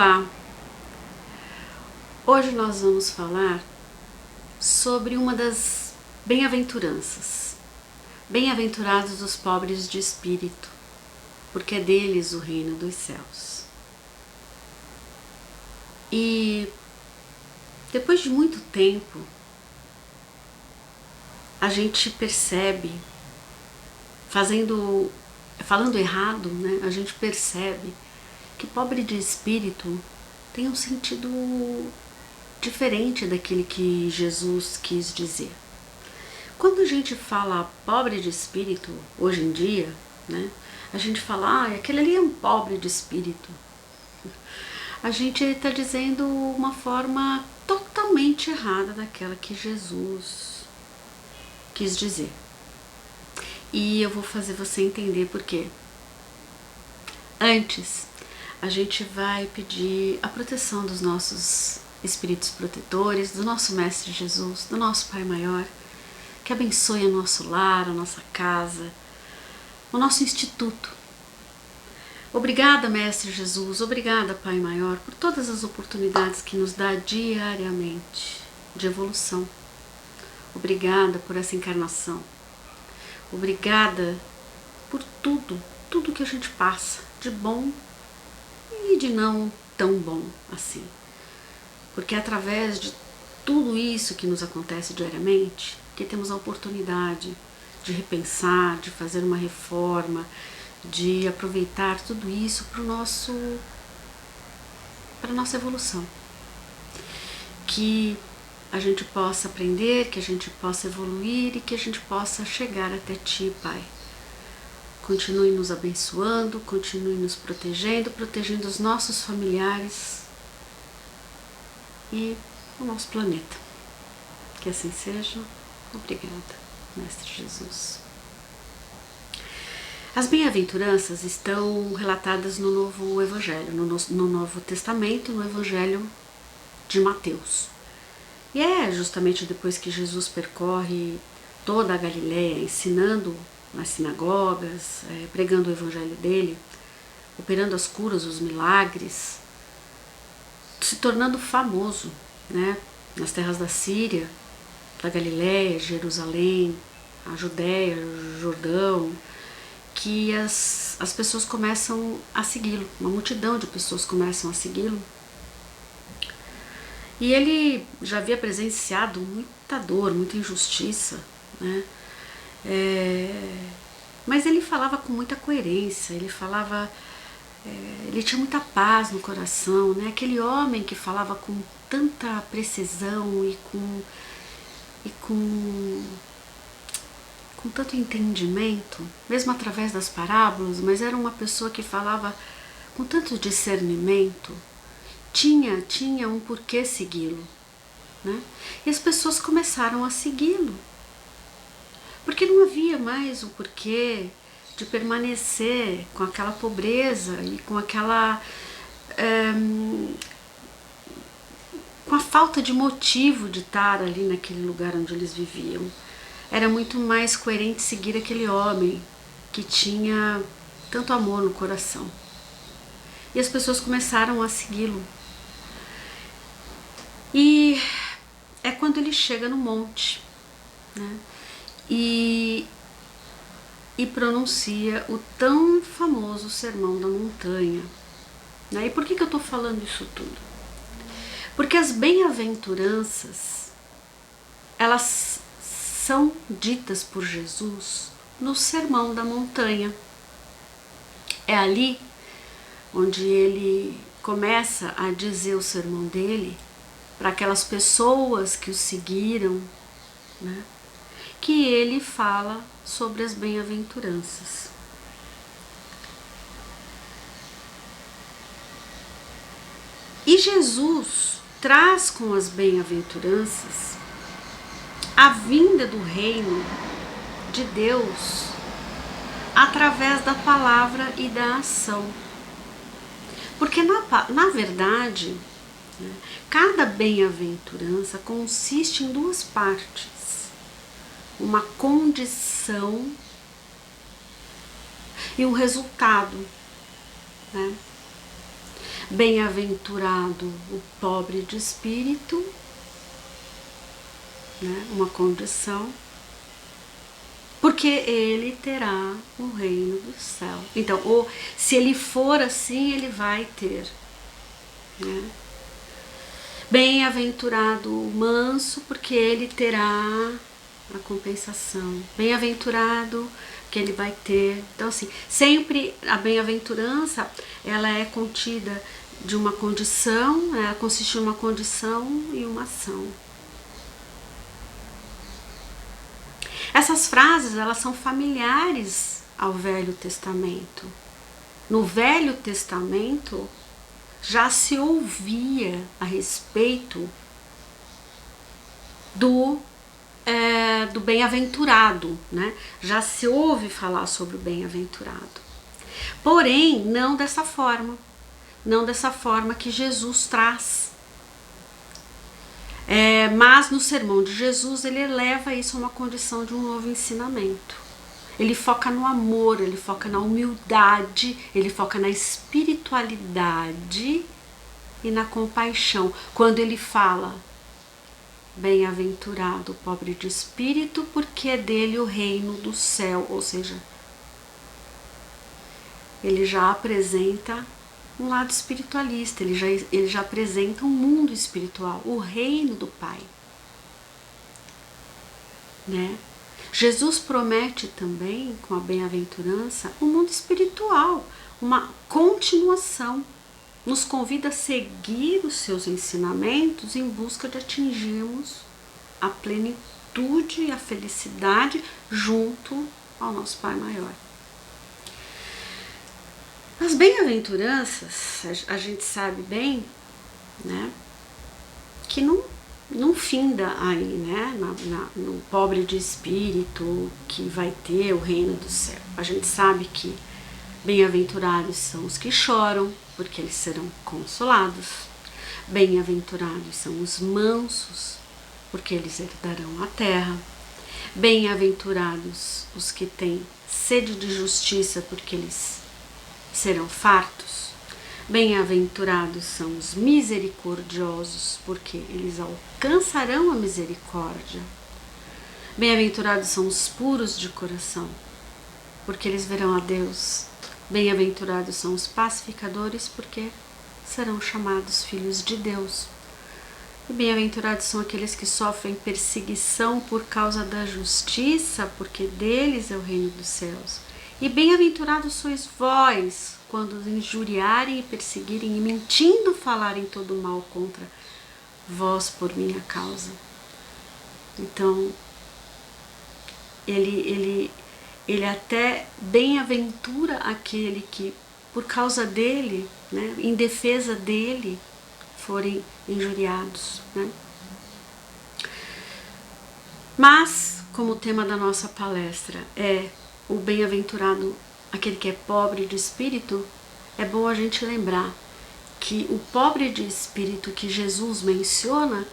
Olá! Hoje nós vamos falar sobre uma das bem-aventuranças. Bem-aventurados os pobres de espírito, porque é deles o reino dos céus. E depois de muito tempo, a gente percebe, falando errado, né? A gente percebe que pobre de espírito tem um sentido diferente daquele que Jesus quis dizer. Quando a gente fala pobre de espírito, hoje em dia, né, a gente fala, aquele ali é um pobre de espírito. A gente está dizendo uma forma totalmente errada daquela que Jesus quis dizer. E eu vou fazer você entender por quê. Antes, a gente vai pedir a proteção dos nossos espíritos protetores, do nosso Mestre Jesus, do nosso Pai Maior, que abençoe o nosso lar, a nossa casa, o nosso instituto. Obrigada, Mestre Jesus, obrigada, Pai Maior, por todas as oportunidades que nos dá diariamente de evolução. Obrigada por essa encarnação. Obrigada por tudo que a gente passa, de bom e de não tão bom assim. Porque é através de tudo isso que nos acontece diariamente que temos a oportunidade de repensar, de fazer uma reforma, de aproveitar tudo isso para a nossa evolução. Que a gente possa aprender, que a gente possa evoluir e que a gente possa chegar até Ti, Pai. Continue nos abençoando, continue nos protegendo os nossos familiares e o nosso planeta. Que assim seja. Obrigada, Mestre Jesus. As bem-aventuranças estão relatadas no Novo Evangelho, no Novo Testamento, no Evangelho de Mateus. E é justamente depois que Jesus percorre toda a Galileia, ensinando nas sinagogas, pregando o Evangelho dele, operando as curas, os milagres, se tornando famoso, né, nas terras da Síria, da Galileia, Jerusalém, a Judéia, o Jordão, que as pessoas começam a segui-lo, uma multidão de pessoas começam a segui-lo. E ele já havia presenciado muita dor, muita injustiça, né? Mas ele falava com muita coerência, ele tinha muita paz no coração, né? Aquele homem que falava com tanta precisão e com tanto entendimento, mesmo através das parábolas, mas era uma pessoa que falava com tanto discernimento, tinha um porquê segui-lo, né? E as pessoas começaram a segui-lo, porque não havia mais o porquê de permanecer com aquela pobreza e com aquela com a falta de motivo de estar ali naquele lugar onde eles viviam. Era muito mais coerente seguir aquele homem que tinha tanto amor no coração. E as pessoas começaram a segui-lo. E é quando ele chega no monte, né? E pronuncia o tão famoso Sermão da Montanha. Né? E por que eu estou falando isso tudo? Porque as bem-aventuranças, elas são ditas por Jesus no Sermão da Montanha. É ali onde ele começa a dizer o sermão dele para aquelas pessoas que o seguiram, né? Que ele fala sobre as bem-aventuranças. E Jesus traz com as bem-aventuranças a vinda do reino de Deus através da palavra e da ação. Porque na verdade, né, cada bem-aventurança consiste em duas partes. Uma condição e um resultado, né? Bem-aventurado o pobre de espírito, né? Uma condição, porque ele terá o reino do céu. Então, ou se ele for assim, ele vai ter, né? Bem-aventurado o manso, porque ele terá a compensação. Bem-aventurado que ele vai ter. Então, assim, sempre a bem-aventurança, ela é contida de uma condição, ela consiste em uma condição e uma ação. Essas frases, elas são familiares ao Velho Testamento. No Velho Testamento, já se ouvia a respeito do bem-aventurado, né? Já se ouve falar sobre o bem-aventurado. Porém, não dessa forma. Não dessa forma que Jesus traz. Mas no sermão de Jesus, ele eleva isso a uma condição de um novo ensinamento. Ele foca no amor, ele foca na humildade, ele foca na espiritualidade e na compaixão. Quando ele fala, bem-aventurado o pobre de espírito, porque é dele o reino do céu. Ou seja, ele já apresenta um lado espiritualista, ele já apresenta um mundo espiritual, o reino do Pai, né? Jesus promete também, com a bem-aventurança, um mundo espiritual, uma continuação. Nos convida a seguir os seus ensinamentos em busca de atingirmos a plenitude e a felicidade junto ao nosso Pai Maior. As bem-aventuranças, a gente sabe bem, né, que não finda aí, né, no pobre de espírito que vai ter o reino do céu. A gente sabe que bem-aventurados são os que choram, porque eles serão consolados. Bem-aventurados são os mansos, porque eles herdarão a terra. Bem-aventurados os que têm sede de justiça, porque eles serão fartos. Bem-aventurados são os misericordiosos, porque eles alcançarão a misericórdia. Bem-aventurados são os puros de coração, porque eles verão a Deus. Bem-aventurados são os pacificadores, porque serão chamados filhos de Deus. E bem-aventurados são aqueles que sofrem perseguição por causa da justiça, porque deles é o reino dos céus. E bem-aventurados sois vós, quando os injuriarem e perseguirem e mentindo falarem todo mal contra vós por minha causa. Então, ele até bem-aventura aquele que, por causa dele, né, em defesa dele, forem injuriados, né? Mas, como o tema da nossa palestra é o bem-aventurado, aquele que é pobre de espírito, é bom a gente lembrar que o pobre de espírito que Jesus menciona,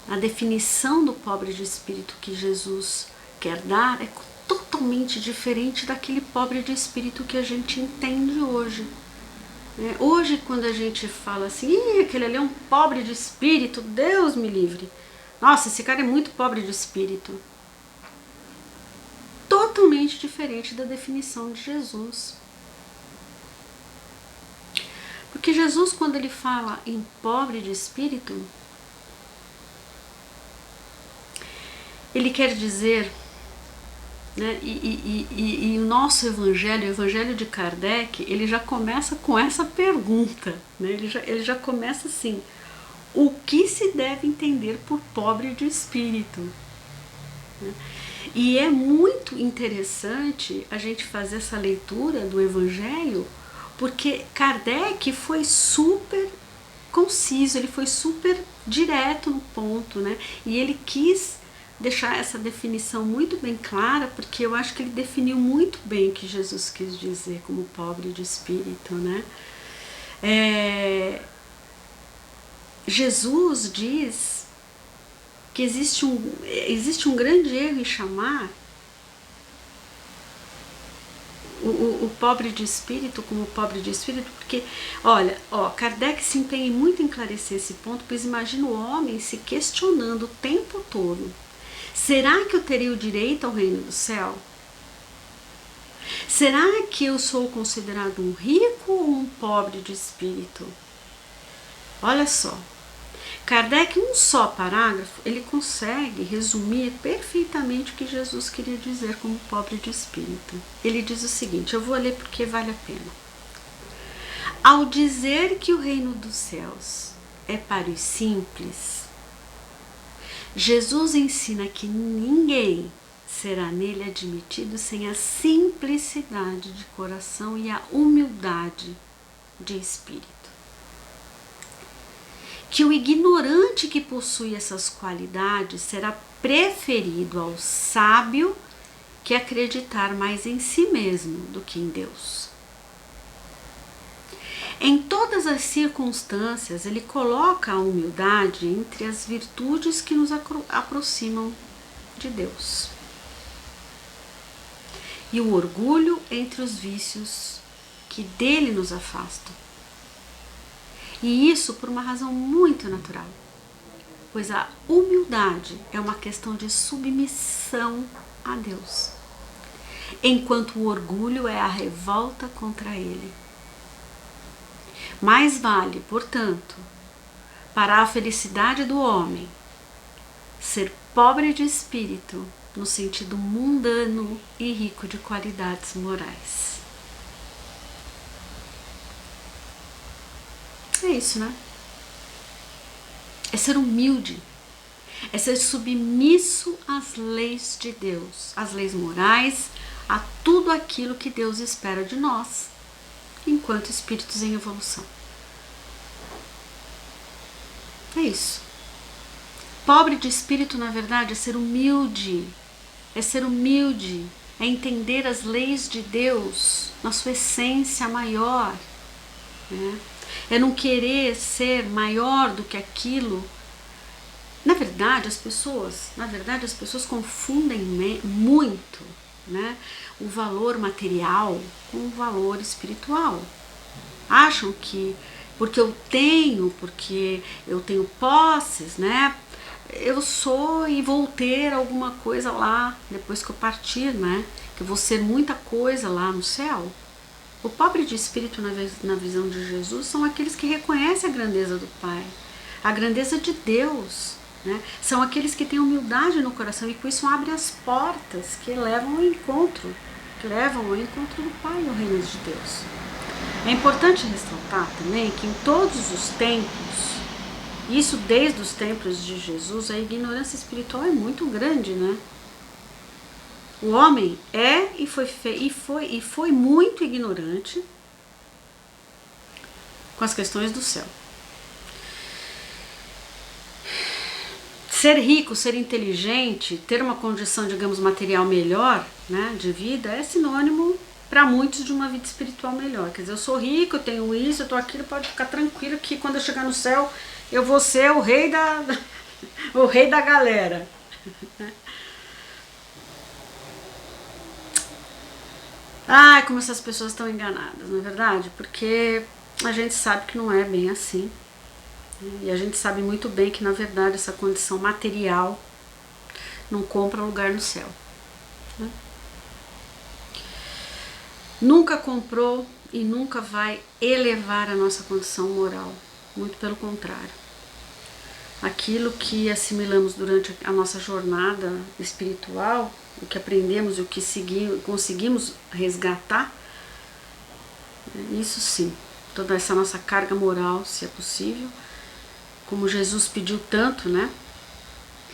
a definição do pobre de espírito que Jesus quer dar é totalmente diferente daquele pobre de espírito que a gente entende hoje. Hoje, quando a gente fala assim, aquele ali é um pobre de espírito, Deus me livre. Nossa, esse cara é muito pobre de espírito. Totalmente diferente da definição de Jesus. Porque Jesus, quando ele fala em pobre de espírito, ele quer dizer, né, e o nosso evangelho, o evangelho de Kardec, ele já começa com essa pergunta, né? Ele já começa assim: o que se deve entender por pobre de espírito? Né? E é muito interessante a gente fazer essa leitura do evangelho, porque Kardec foi super conciso, ele foi super direto no ponto, né? E ele quis deixar essa definição muito bem clara, porque eu acho que ele definiu muito bem o que Jesus quis dizer como pobre de espírito, né? Jesus diz que existe um grande erro em chamar o pobre de espírito como pobre de espírito, porque, olha, Kardec se empenha muito em esclarecer esse ponto, pois imagina o homem se questionando o tempo todo: será que eu teria o direito ao reino do céu? Será que eu sou considerado um rico ou um pobre de espírito? Olha só, Kardec, em um só parágrafo, ele consegue resumir perfeitamente o que Jesus queria dizer como pobre de espírito. Ele diz o seguinte, eu vou ler porque vale a pena. Ao dizer que o reino dos céus é para os simples, Jesus ensina que ninguém será nele admitido sem a simplicidade de coração e a humildade de espírito. Que o ignorante que possui essas qualidades será preferido ao sábio que acreditar mais em si mesmo do que em Deus. Em todas as circunstâncias, ele coloca a humildade entre as virtudes que nos aproximam de Deus, e o orgulho entre os vícios que dele nos afastam. E isso por uma razão muito natural, pois a humildade é uma questão de submissão a Deus, enquanto o orgulho é a revolta contra ele. Mais vale, portanto, para a felicidade do homem, ser pobre de espírito no sentido mundano e rico de qualidades morais. É isso, né? É ser humilde, é ser submisso às leis de Deus, às leis morais, a tudo aquilo que Deus espera de nós, enquanto espíritos em evolução. É isso. Pobre de espírito, na verdade, é ser humilde, é entender as leis de Deus na sua essência maior, né? É não querer ser maior do que aquilo. Na verdade, as pessoas confundem muito, né, o valor material com o valor espiritual. Acham que porque eu tenho posses, né, eu sou e vou ter alguma coisa lá depois que eu partir, né, que eu vou ser muita coisa lá no céu. O pobre de espírito, na visão de Jesus, são aqueles que reconhecem a grandeza do Pai, a grandeza de Deus, né? São aqueles que têm humildade no coração e com isso abrem as portas que levam ao encontro do Pai no reino de Deus. É importante ressaltar também que em todos os tempos, isso desde os tempos de Jesus, a ignorância espiritual é muito grande, né? O homem é e foi muito ignorante com as questões do céu. Ser rico, ser inteligente, ter uma condição, digamos, material melhor, né, de vida, é sinônimo para muitos de uma vida espiritual melhor. Quer dizer, eu sou rico, eu tenho isso, eu tô aquilo, pode ficar tranquilo que quando eu chegar no céu eu vou ser o rei da galera. Ai, como essas pessoas estão enganadas, não é verdade? Porque a gente sabe que não é bem assim. E a gente sabe muito bem que, na verdade, essa condição material não compra lugar no céu, né? Nunca comprou e nunca vai elevar a nossa condição moral. Muito pelo contrário. Aquilo que assimilamos durante a nossa jornada espiritual, o que aprendemos e o que conseguimos resgatar, isso sim, toda essa nossa carga moral, se é possível, como Jesus pediu tanto, né,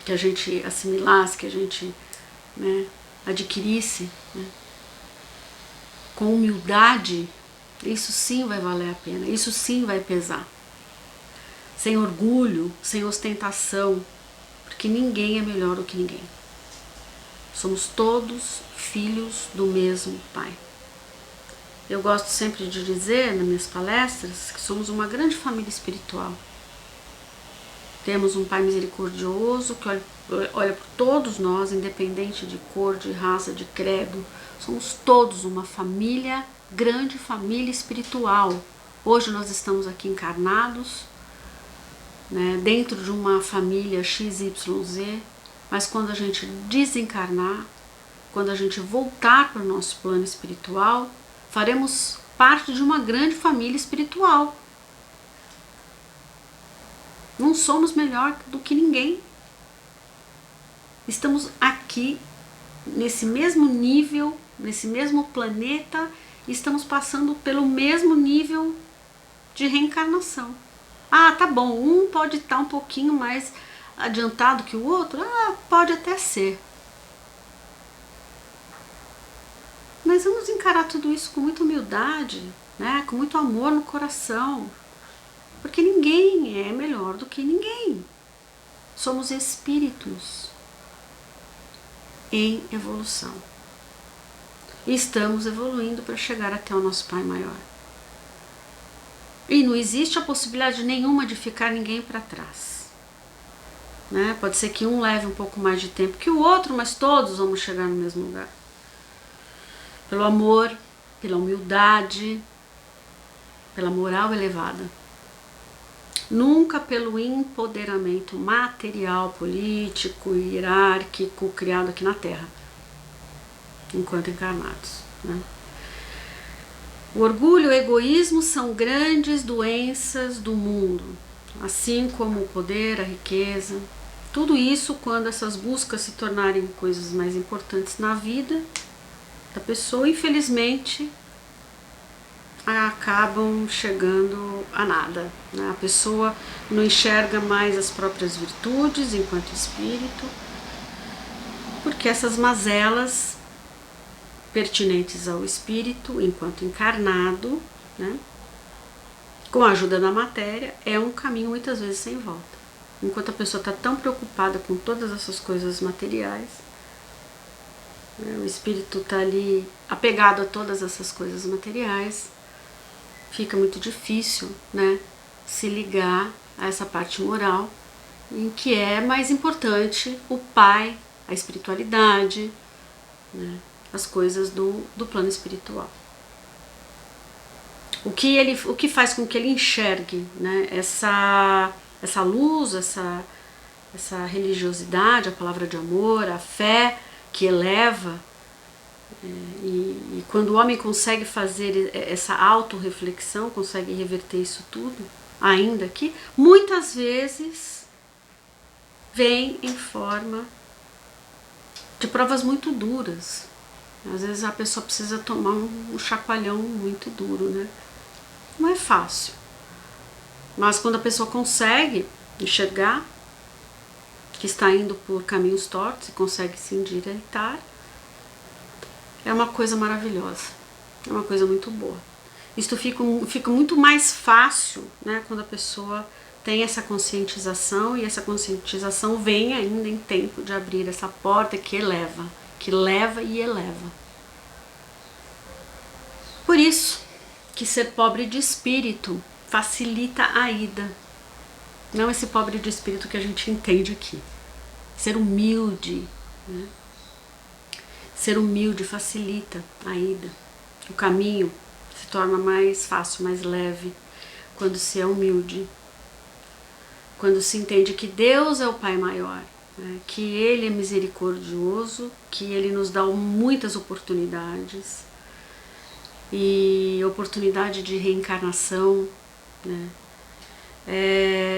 que a gente assimilasse, que a gente, né, adquirisse, né, com humildade, isso sim vai valer a pena, isso sim vai pesar. Sem orgulho, sem ostentação, porque ninguém é melhor do que ninguém. Somos todos filhos do mesmo Pai. Eu gosto sempre de dizer nas minhas palestras que somos uma grande família espiritual. Temos um Pai misericordioso que olha por todos nós, independente de cor, de raça, de credo, Somos todos uma família, grande família espiritual. Hoje nós estamos aqui encarnados, né, dentro de uma família XYZ, mas quando a gente desencarnar, quando a gente voltar para o nosso plano espiritual, faremos parte de uma grande família espiritual. Não somos melhor do que ninguém. Estamos aqui nesse mesmo nível, nesse mesmo planeta, e estamos passando pelo mesmo nível de reencarnação. Ah, tá bom, um pode estar um pouquinho mais adiantado que o outro? Ah, pode até ser. Mas vamos encarar tudo isso com muita humildade, né? Com muito amor no coração. Porque ninguém é melhor do que ninguém. Somos espíritos em evolução. E estamos evoluindo para chegar até o nosso Pai Maior. E não existe a possibilidade nenhuma de ficar ninguém para trás. Né? Pode ser que um leve um pouco mais de tempo que o outro, mas todos vamos chegar no mesmo lugar. Pelo amor, pela humildade, pela moral elevada. Nunca pelo empoderamento material, político, hierárquico criado aqui na Terra, enquanto encarnados. Né? O orgulho e o egoísmo são grandes doenças do mundo, assim como o poder, a riqueza. Tudo isso, quando essas buscas se tornarem coisas mais importantes na vida da pessoa, infelizmente, acabam chegando a nada. Né? A pessoa não enxerga mais as próprias virtudes enquanto espírito, porque essas mazelas pertinentes ao espírito enquanto encarnado, né, com a ajuda da matéria, é um caminho muitas vezes sem volta. Enquanto a pessoa está tão preocupada com todas essas coisas materiais, né, o espírito está ali apegado a todas essas coisas materiais, fica muito difícil, né, se ligar a essa parte moral, em que é mais importante o Pai, a espiritualidade, né, as coisas do plano espiritual. O que faz com que ele enxergue, né, essa luz, essa religiosidade, a palavra de amor, a fé que eleva, e quando o homem consegue fazer essa autorreflexão, consegue reverter isso tudo, ainda que muitas vezes vem em forma de provas muito duras. Às vezes a pessoa precisa tomar um chacoalhão muito duro, né? Não é fácil. Mas quando a pessoa consegue enxergar que está indo por caminhos tortos e consegue se endireitar, é uma coisa maravilhosa. É uma coisa muito boa. Isto fica muito mais fácil, né, quando a pessoa tem essa conscientização, e essa conscientização vem ainda em tempo de abrir essa porta que eleva, que leva e eleva. Por isso que ser pobre de espírito facilita a ida. Não esse pobre de espírito que a gente entende aqui. Ser humilde, né? Ser humilde facilita a ida. O caminho se torna mais fácil, mais leve, quando se é humilde. Quando se entende que Deus é o Pai Maior, né? Que Ele é misericordioso, que Ele nos dá muitas oportunidades, e oportunidade de reencarnação, né?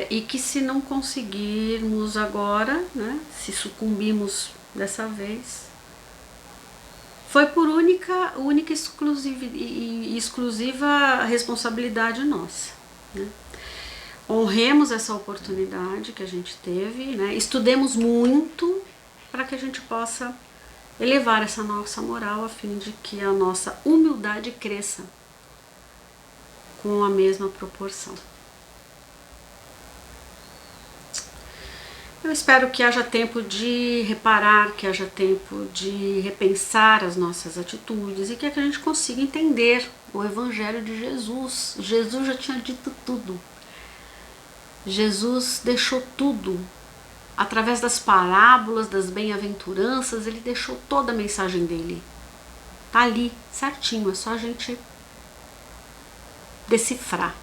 E que se não conseguirmos agora, né, se sucumbirmos dessa vez, foi por única e exclusiva responsabilidade nossa, né? Honremos essa oportunidade que a gente teve, né? Estudemos muito para que a gente possa elevar essa nossa moral, a fim de que a nossa humildade cresça com a mesma proporção. Eu espero que haja tempo de reparar, que haja tempo de repensar as nossas atitudes, e que a gente consiga entender o Evangelho de Jesus. Jesus já tinha dito tudo. Jesus deixou tudo. Através das parábolas, das bem-aventuranças, ele deixou toda a mensagem dele. Tá ali, certinho, é só a gente decifrar.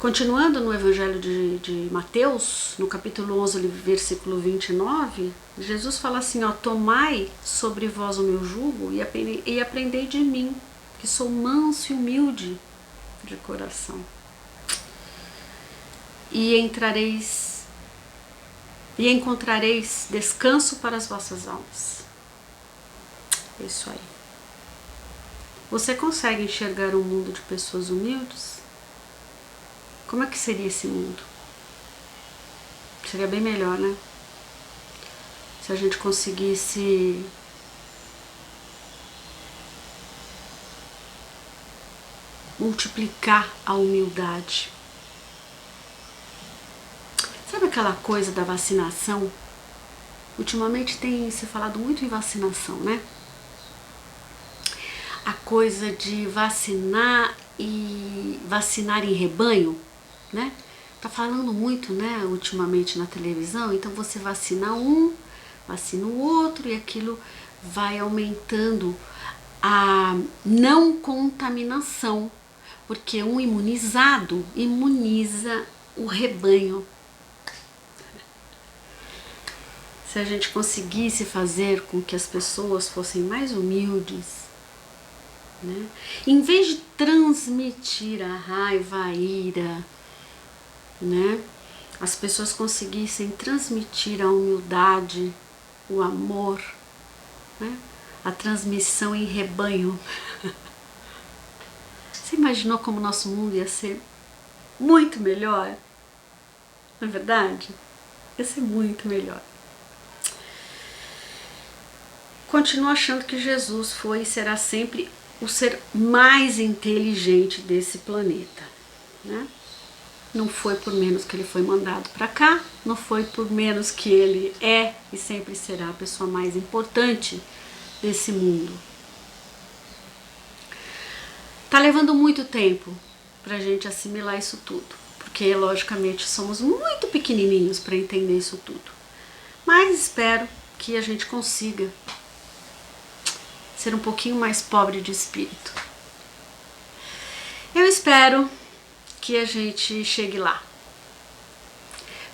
Continuando no Evangelho de Mateus, no capítulo 11, versículo 29, Jesus fala assim, ó, tomai sobre vós o meu jugo e aprendei de mim, que sou manso e humilde de coração. E encontrareis descanso para as vossas almas. É isso aí. Você consegue enxergar um mundo de pessoas humildes? Como é que seria esse mundo? Seria bem melhor, né? Se a gente conseguisse multiplicar a humildade. Sabe aquela coisa da vacinação? Ultimamente tem se falado muito em vacinação, né? A coisa de vacinar e vacinar em rebanho, né? Tá falando muito, né, ultimamente na televisão. Então você vacina um, vacina o outro e aquilo vai aumentando a não contaminação, porque um imunizado imuniza o rebanho. Se a gente conseguisse fazer com que as pessoas fossem mais humildes, né? Em vez de transmitir a raiva, a ira, né? As pessoas conseguissem transmitir a humildade, o amor, né? A transmissão em rebanho. Você imaginou como o nosso mundo ia ser muito melhor? Não é verdade? Ia ser muito melhor. Continuo achando que Jesus foi e será sempre o ser mais inteligente desse planeta, né? Não foi por menos que ele foi mandado para cá, não foi por menos que ele é e sempre será a pessoa mais importante desse mundo. Tá levando muito tempo pra gente assimilar isso tudo, porque logicamente somos muito pequenininhos para entender isso tudo. Mas espero que a gente consiga ser um pouquinho mais pobre de espírito. Eu espero que a gente chegue lá.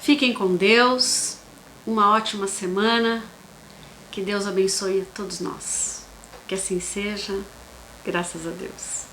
Fiquem com Deus, uma ótima semana, que Deus abençoe a todos nós. Que assim seja, graças a Deus.